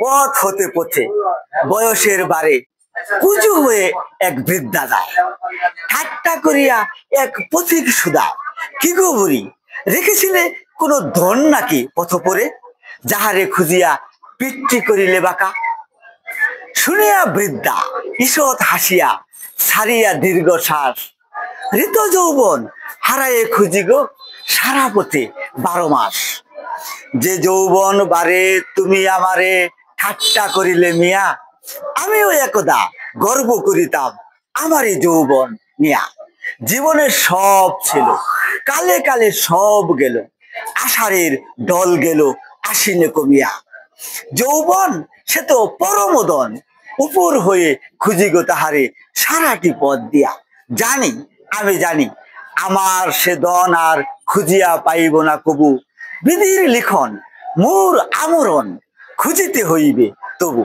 পথ হতে পথে বয়সের বারে কুজু হয়ে এক বৃদ্ধা যায়, ঠাট্টা করিয়া এক পথিক সুদা, কি গো বুড়ি, রেখেছিলে কোনো ধন নাকি পথ পরে, যাহারে খুঁজিয়া পিতৃ করিলে বাঁকা। শুনিয়া বৃদ্ধা ঈষৎ হাসিয়া ছাড়িয়া দীর্ঘশ্বাস, ঋত যৌবন হারায়ে খুঁজি গো সারা পথে 12 মাস। যে যৌবন বারে তুমি আমারে ঠাট্টা করিলে মিয়া, আমিও একদা গর্ব করিতাম আমারই যৌবন নিয়া। জীবনের সব ছিল, কালে কালে সব গেল, আষাঢ়ের দল গেল আশ্বিনে কমিয়া। যৌবন সে তো পরমদন, উপর হয়ে খুঁজি গো তাহারে সারাটি পথ দিয়া। জানি, আমি জানি, আমার সে দন আর খুঁজিয়া পাইব না কবু, বিধির লিখন মোর আমরণ খুঁজিতে হইবে তবু।